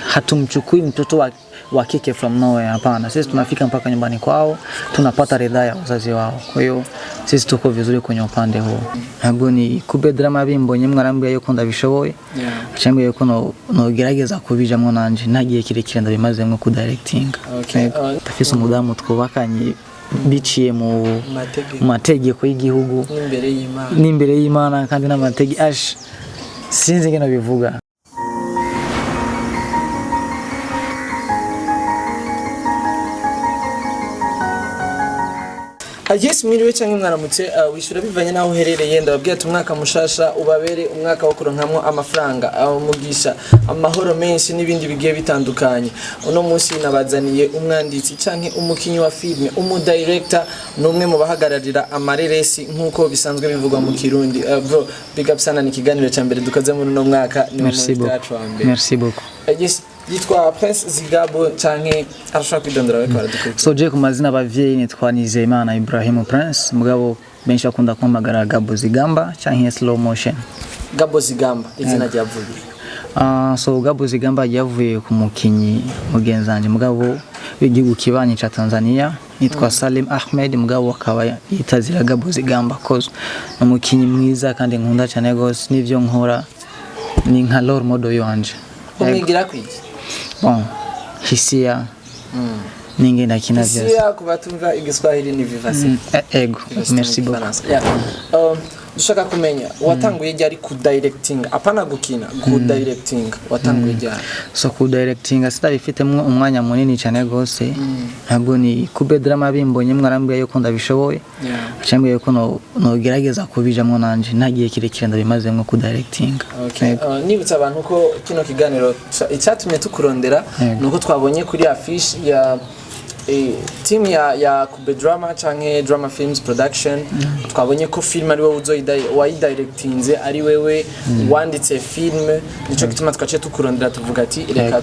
hatumchukui mtoto wa kike from nowhere, hapana. Sisi tunafika mpaka nyumbani kwao, tunapata ridhaa ya wazazi wao. Kwa hiyo sisi tuko vizuri kwenye upande huo. Ntabwo ni kube drama bimbonye mwarambwiye yuko ndabishoboye, cyangwa yuko no gerageza kubijamwo nanje nagiye kirekire ndabimaze nko ku directing. Tafise umudamu twubakanye biciye mu mategeko y'igihugu n'imbere y'Imana kandi n'amategeko sinzi ngene bivuga. Yes, mwiriwe cyangwa mwaramutse wishura bivanye naho uherereye. Ndababwiye ati umwaka mushasha ubabere umwaka wo kuronkamwo amafaranga, umugisha, amahoro menshi n'ibindi bigiye bitandukanye. Uno munsi nabazaniye umwanditsi canke umukinyi wa filme, umudirector, numwe mu bahagararira amareresi nkuko bisanzwe bivugwa mu Kirundi. Bro, big up sana, ni kiganiro cya mbere dukoze muri uno mwaka. Merci beaucoup. Yes, yitwa Prince Gabo canke arashaka kwidondora we kwaradukurikiye. So je ku mazina abavyeyi nitwa Nizeyimana Ibrahim Prince, mugabo benshi akunda kumpamagara Gabo Zigamba canke slow motion. Gabo Zigamba izina ryavuye. So Gabo Zigamba yavuye ku mukinyi mugenzanje mugabo w'igihugu kibanyi ca Tanzania nitwa Salim Ahmed, mugabo akaba yitazira Gabo Zigamba cause umukinyi mwiza kandi nkunda cyane gose, nivyo nkora ni nka role model yanje. Umwigira kwiki? Bon, hisia ninge nakina vyose. Hisia kubatumva igiswahili ni vivasi. Ego, merci beaucoup. Dushaka kumenya watanguye ryari ku directing, apana gukina, ku directing watanguye ryari? So ku directing sitabifitemo umwanya munini cyane gose. Ntabwo ni kube drama bimbonye mwarambwiye yuko ndabishoboye, cyangwa yuko no gerageza kubijamwo nanje nagiye kirekire ndabimaze nko ku directing. Nibutsa abantu ko kino kiganiro icyatumye tukurondera nuko twabonye kuri affiche ya team ya Kube Drama canke Drama Films Production. Twabonye ko film ari wowe wayidirectinze, ari wewe wanditse film, nico gituma twaciye tukurondera tuvuga ati reka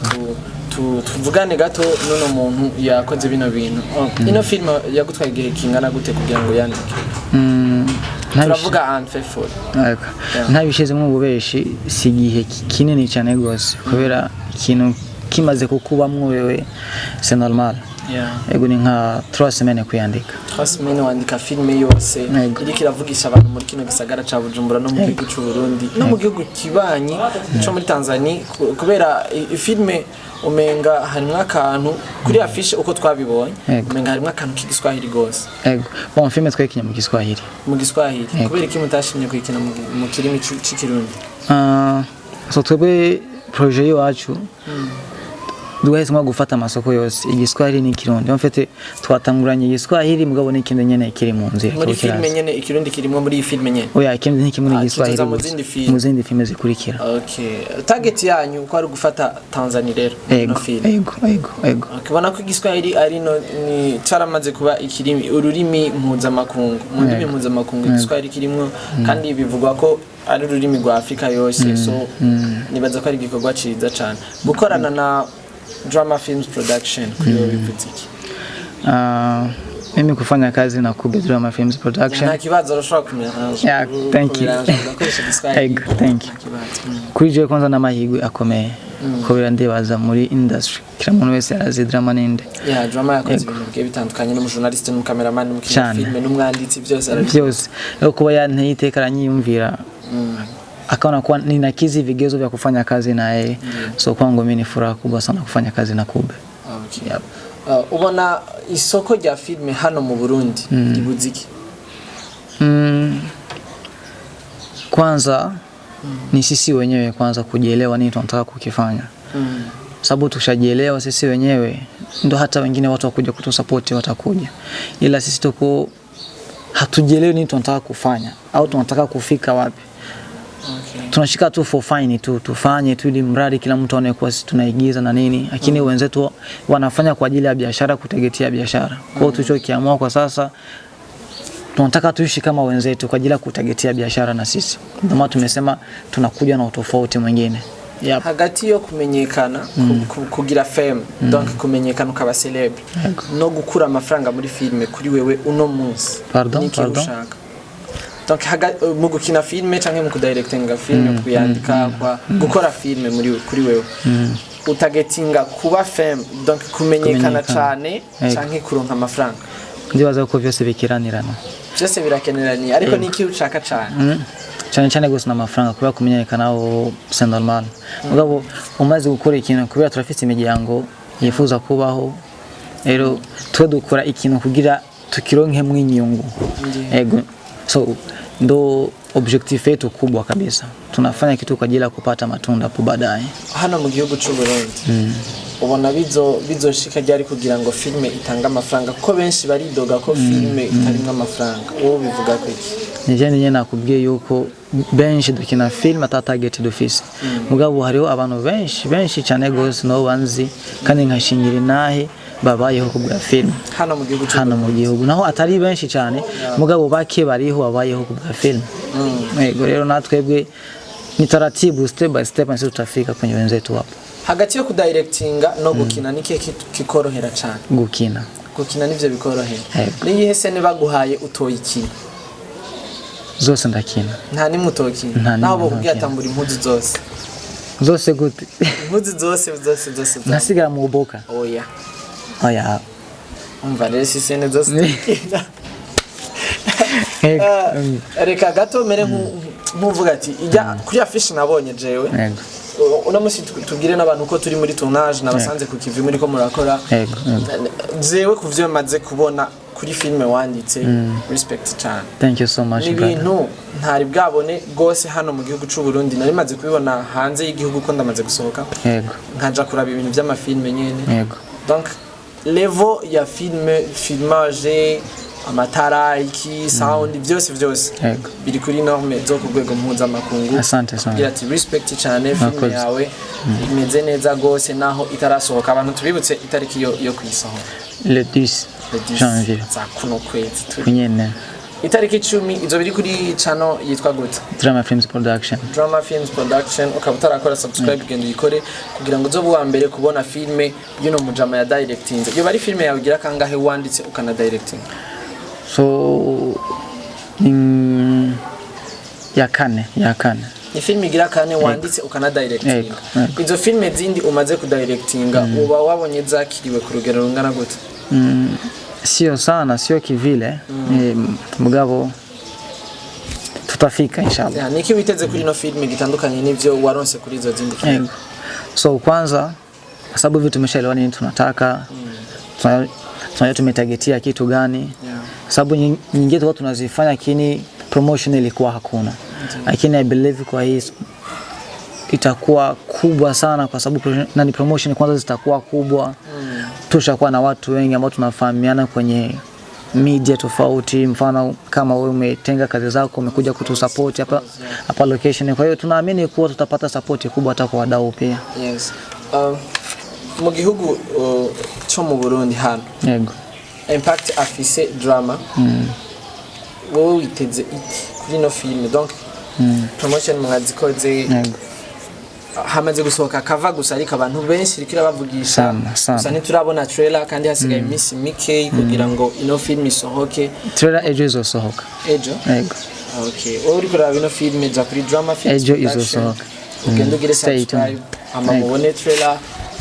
tuvugane gato nuno muntu yakoze bino bintu. Ino film yagutwaye igihe kingana gute kugira ngo yandike? Turavuga unfaithful. Ntabishizemo ububeshi si gihe kinini cyane gose, kubera ikintu kimaze kukubamwo wewe c'est normal. Ego ni nka 3 semaines kuyandika. 3 semaines wandika filme yose iri kiravugisha abantu muri kino gisagara ca Bujumbura no mu gihugu cy'u Burundi no mu gihugu kibanyi cyo muri Tanzania, kubera filme umenga harimo akantu kuri affiche uko twabibonye, umenga harimo akantu k'igiswahili gose. Ego bon, filme twakinya mu Giswahili. Mu Giswahili kubera iki mutashimye kwikina mu kirimi cy'ikirundi? So twebe projet yacu duhahisemo gufata amasoko yose igiswahili n'ikirundi. En fait twatanguranye igiswahili mugabo n'ikindi nyene kiri mu nzira. Muri filme nyene ikirundi kirimo muri filme nyene. Oya, ikindi n'ikimwe n'igiswahili mu zindi filme zikurikira. Okay, target yanyu ko ari gufata Tanzania rero no film. Ego. Ukibona ko igiswahili ari no ni caramaze kuba ikirimi ururimi mpuzamakungu. Mu ndimi mpuzamakungu igiswahili kirimo kandi bivugwa ko ari ururimi rwa Afrika yose. So nibaza ko ari igikorwa ciza cyane gukorana na Drama Films Production kuri bivutiki. Mimi kufanya kazi na Kube Drama Films Production. Nta kibazo urashobora kumenya. Yeah, thank you. Thank you. Kuri je kwanza na mahigwe akomeye. Kubera ndibaza muri industry kira muntu wese arazi drama ninde. Yeah, drama yakoze ibintu bigiye bitandukanye, no mu journalist, no cameraman, no filme, n'umwanditsi, byose arazi. Byose. Rero kuba yanteye iteka aranyiyumvira akaona kuwa ninakizi vigezo vya kufanya kazi na yeye. So kwangu mimi ni furaha kubwa sana kufanya kazi na Kube. Okay. Ubona isoko rya filme hano mu Burundi ibuziki? Kwanza ni sisi wenyewe kwanza kujielewa nini tunataka kukifanya. Sababu tushajielewa sisi wenyewe ndo hata wengine watu wakuja kutusupport watakuja. Ila sisi tuko hatujielewi nini tunataka kufanya au tunataka kufika wapi. Tunashika tu for fine tu tufanye tu ili mradi kila mtu aone kwa sisi tunaigiza na nini, lakini wenzetu wanafanya kwa ajili ya biashara, kutegetea biashara. Kwa hiyo tulichokiamua kwa sasa tunataka tuishi kama wenzetu kwa ajili ya kutegetea biashara na sisi. Ndio maana tumesema tunakuja na utofauti mwingine. Hagati yo kumenyekana kugira fame, donc kumenyekana ukaba celebre no gukura amafaranga muri filme kuri wewe uno munsi. Pardon. Donc mu gukina filme canke mu kudirectinga filme, kuyandika kwa gukora filme kuri wewe utagetinga kuba fame donc kumenyekana cyane canke kuronka amafaranga? Ndibaza ko byose bikiranirana. Byose birakeneranye ariko niki ushaka cyane? Cyane gusa n'amafaranga kubera kumenyekana aho c'est normal. Mugabo umaze gukora ikintu kubera turafite imiryango yifuza kubaho, rero twe dukora ikintu kugira tukironke mwinyungu. Ego. So ndo objectif yetu kubwa kabisa. Tunafanya kitu kwa ajili ya kupata matunda hapo baadaye. Hano mu gihugu cy'u Burundi. Ubona bizoshika ryari kugira ngo filme itanga amafaranga ko benshi baridoga ko filme itarimwe amafaranga? Wowe bivuga ko iki? Nije nakubwiye yuko benshi dukina film ata target dufise. Mugabo hariho abantu benshi cyane gose no banzi kandi nkashingira nahe babayeho kubwa film hano mu gihugu naho atari benshi cyane mugabo bake bariho babayeho kubwa film. Yego rero natwebwe ni taratibu step by step nsi tutafika kwenye wenzetu hapo. Hagati yo kudirectinga no gukina niki kikorohera cyane? Gukina nivyo bikorohera. Niyihe sene baguhaye utoyikina? Zose ndakina. Nta nimwe utokina? Naho bokubwiye atambura impuzu zose gute? Impuzu zose. Nasigara mu boka. Oya. Umva rero si sene zose ndakina. Reka gato mere nkuvuga ati ijya kuri affiche nabonye jewe. Una musi tubwire n'abantu ko turi muri tournage nabasanze ku kivi muri ko murakora. Jewe kuvyo maze kubona kuri filme wanditse respect cyane. Thank you so much. Ibintu ntari bwabone gose hano mu gihugu cy'u Burundi nari maze kubibona hanze y'igihugu ko ndamaze gusohoka. Nkaja kuraba ibintu by'amafilme nyene. Donc level ya filmage amatara iki sound byose biri kuri norme zo ku rwego mpuzamakungu. Asante sana. Ati respect cyane filme yawe imeze neza gose naho itarasohoka abantu tubibutse itariki yo kuyisohora le 10 janvier za kuno kwezi kunyene itariki 10 izo biri kuri channel yitwa gute? Drama Films Production. Ukaba utarakora subscribe genda uyikore kugira ngo uzobe wa mbere kubona filme y'uno mujama ya directing. Iyo bari filme yawe ugira kangahe wanditse ukana directing? So ya kane ni filme igira kane wanditse ukana directing. Izo filme zindi umaze ku directinga uba wabonye zakiriwe ku rugero rungana gute? Sio sana, sio kivile. Mugabo tutafika inshallah. Niki witeze kuri no filme gitandukanye n'ivyo waronse kuri izo zindi filme? So kwanza sababu vitu tumeshaelewa nini tunataka. Tunajua tumetagetia kitu gani. Sababu nyingine watu tunazifanya lakini promotion ilikuwa hakuna. Lakini I believe kwa hii itakuwa kubwa sana kwa sababu nani promotion kwanza zitakuwa kubwa. Tushakuwa na watu wengi ambao tunafahamiana kwenye media tofauti, mfano kama wewe umetenga kazi zako umekuja kutusupport hapa location. Kwa hiyo tunaamini kuwa tutapata support kubwa hata kwa wadau pia. Mu gihugu cyo mu Burundi hano impact afise drama wowe witeze iki kuri no film? Donc promotion mwazikoze hamaze gusohoka kava gusa ariko abantu benshi rikira bavugisha gusa ntiturabona trailer kandi hasigaye iminsi mike kugira ngo ino film isohoke. Trailer ejo izosohoka. Okay, uri kuraba ino film ja kuri Drama Films ejo izosohoka. Ugenda ugire subscribe ama mubone trailer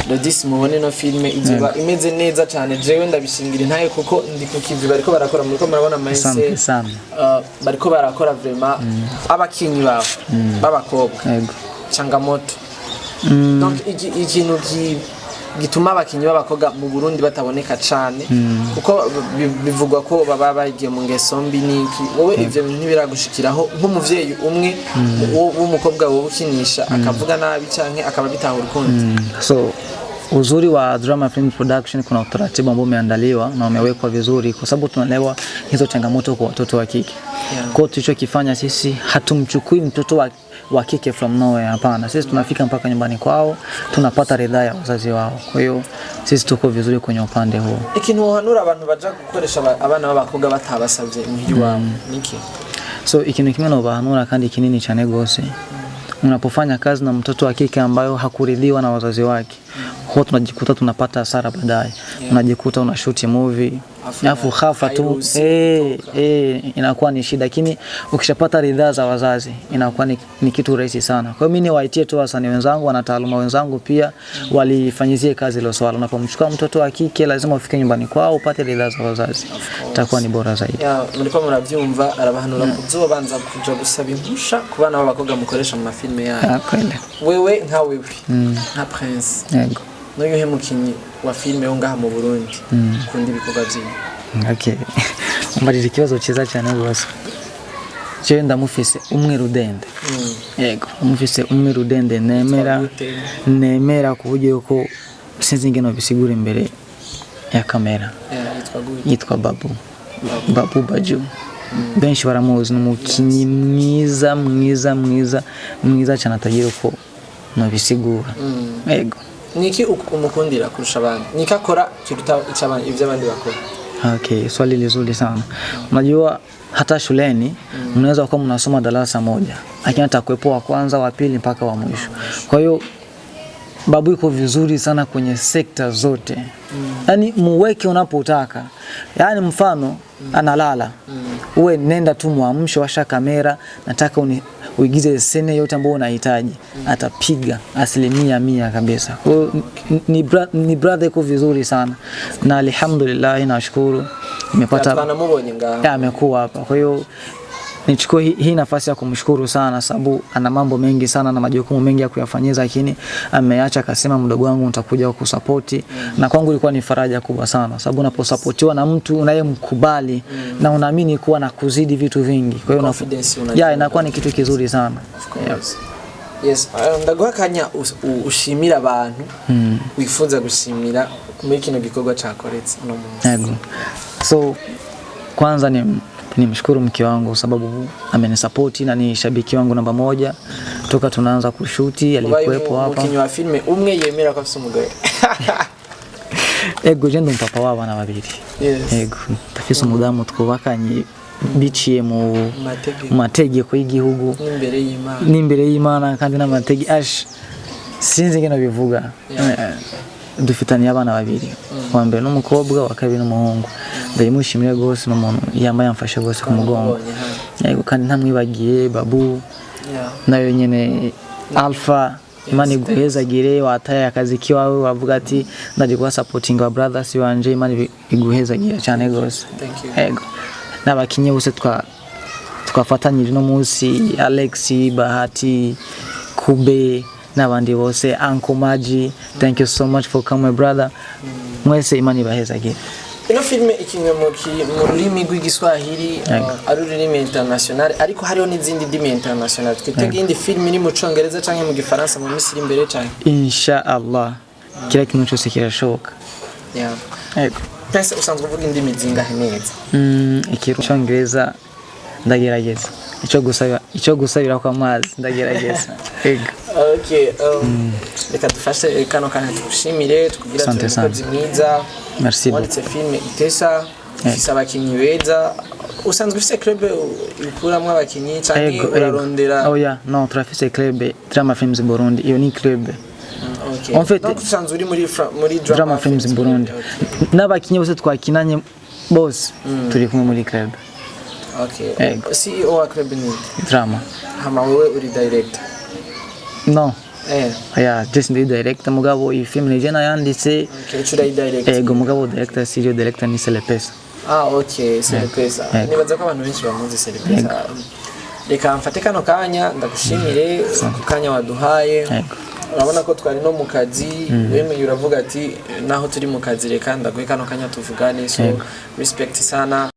le 10 mubone no film izuba imeze neza cyane. Jewe ndabishingira ntaye kuko ndi ku kivi bariko barakora muri ko murabona mindset bariko barakora vraiment abakinyi babo babakobwa changamoto. Donc ikintu gituma abakinyi b'abakobwa mu Burundi bataboneka cyane kuko bivugwa ko baba bagiye mu ngeso mbi niki. Wowe ivyo bintu ntibiragushikiraho nk'umuvyeyi umwe w'umukobwa wowe ukinisha akavuga nabi canke akaba bitanga urukundo? So uzuri wa Drama Film Production kuna utaratibu ambao umeandaliwa na umewekwa vizuri kwa sababu tunaelewa hizo changamoto kwa watoto wa kike. Kwa tulichokifanya sisi hatumchukui mtoto wa kike from nowhere, hapana. Sisi tunafika mpaka nyumbani kwao, tunapata ridhaa ya wazazi wao. Kwa hiyo sisi tuko vizuri kwenye upande huo. Ikintu hanura abantu baje gukoresha abana b'abakobwa batabasabye imihiri wabo niki? So ikintu kimwe no bahanura kandi kinini cyane gose. Unapofanya kazi na mtoto wa kike ambayo hakuridhiwa na wazazi wake, huwa tunajikuta tunapata hasara baadaye. Unajikuta unashoot movie alafu khafa tu inakuwa ni shida, lakini ukishapata ridhaa za wazazi inakuwa ni kitu rahisi sana. Kwa hiyo mimi niwaitie tu wasanii wenzangu, wanataaluma wenzangu pia walifanyizie kazi hilo swala. Unapomchukua mtoto wa kike lazima ufike nyumbani kwao upate ridhaa za wazazi, itakuwa ni bora zaidi. Mlipo muravyumva arabahanura kuzobanza kuja gusaba impusha ku bana b'abakobwa mukoresha mu mafilme yayo. Wewe nka wewe nka Prince, yego n'uyu mukinyi wa filme wo ngaha mu Burundi kundi bikorwa byinshi. Okay. Umbarije ikibazo cyiza cyane rwose. Je ndamufise umwe rudende. Yego, umufise umwe rudende nemera kuburyo yuko sinzi ngeno bisigura imbere ya kamera. Yitwa Babu. Babu Baju. Benshi baramuzi n'umukinyi mwiza cyane atagira uko no bisigura. Yego. Niki umukundira kurusha abandi? Niki akora kiruta ivyo abandi bakora? Okay, swali lizuri sana. Unajua hata shuleni mnaweza kuwa mnasoma darasa moja, lakini atakuepo wa kwanza, wa pili mpaka wa mwisho. Kwa hiyo Babu yuko vizuri sana kwenye sekta zote. Yaani muweke unapotaka. Yaani mfano analala. Uwe nenda tu muamsho, washa kamera, nataka uigize scene yote ambayo unahitaji. Atapiga 100% kabisa. Kwa hiyo ni brother yuko vizuri sana. Na alhamdulillah nashukuru nimepata amekuwa hapa. Kwa hiyo nichukue hii nafasi ya kumshukuru sana sababu ana mambo mengi sana na majukumu mengi ya kuyafanyiza, lakini ameacha akasema mdogo wangu nitakuja kukusupport. Na kwangu ilikuwa ni faraja kubwa sana sababu unaposupportiwa na mtu unayemkubali na unaamini kuwa na kuzidi vitu vingi, kwa hiyo inakuwa ni kitu kizuri sana. Yes, ndaguha kanya ushimira abantu wifuza gushimira muri kino gikorwa cyakoretse uno munsi. So kwanza nimshukuru mke wangu sababu amenisupport na ni shabiki wangu namba 1 toka tunaanza kushuti, alikuwepo hapa. Mukinyi wa filme umwe yemera ko afite umugore. Ego je papa w'abana babiri. Ego tafise umudamu twubakanye biciye mu mategeko y'igihugu n'imbere y'Imana kandi n'amategeko sinzi ngeno bivuga. Dufitanye abana babiri, wa mbere n'umukobwa, wa kabiri n'umuhungu. Ndayimushimire gose n'umuntu yambaye amfashe gose ku mugongo. Yego kandi ntamwibagiye Babu nayo nyene Alpha, Imana iguhezagire, wataye akazi kiwawe wavuga ati ndaje kwa supporting wa brothers wanje, Imana iguhezagire cyane gose. Yego n'abakinyi bose twafatanyije no munsi, Alex, Bahati, Kube n'abandi bose, Uncle Maji, thank you so much for coming brother. Mwese Imana ibahezagire. Ino filme ikinwe mu rurimi rw'igiswahili ari ururimi international, ariko hariho n'izindi ndimi international. Twitege indi film iri mu Congereza canke mu Gifaransa mu Misiri imbere cyane. Inshallah kila kintu cyose kirashoboka. Yego. Pese usanzwe uvuga indimi zingahe neza? Icyongereza ndagerageza. Icyo gusabira kwa mazi ndagerageza. Yego. Okay, reka dufashe kano kana tugushimire tukugira tukoze mwiza. Merci beaucoup. Wanditse filme itesa, ifise abakinyi beza. Usanzwe ufise club ukuramwe abakinyi cyane urarondera? Non, turafise club Drama Films Burundi. Iyo ni club. Okay. En fait, donc usanzwe uri muri Drama Films Burundi. N'abakinyi bose twakinanye bose turi kumwe muri club. Okay. CEO wa club ni Drama. Hama wewe uri director? No. Just the director mugabo iyi film ni jena yanditse. Okay, chura director. Ego mugabo director studio director ni Selepesa. Okay, Selepesa. Nibaza ko abantu benshi bamuzi Selepesa. Reka mfate kano kanya ndagushimire ku kanya waduhaye. Urabona ko twari no mu kazi, wemeye uravuga ati naho turi mu kazi reka ndaguhe kano kanya tuvugane, so respect sana.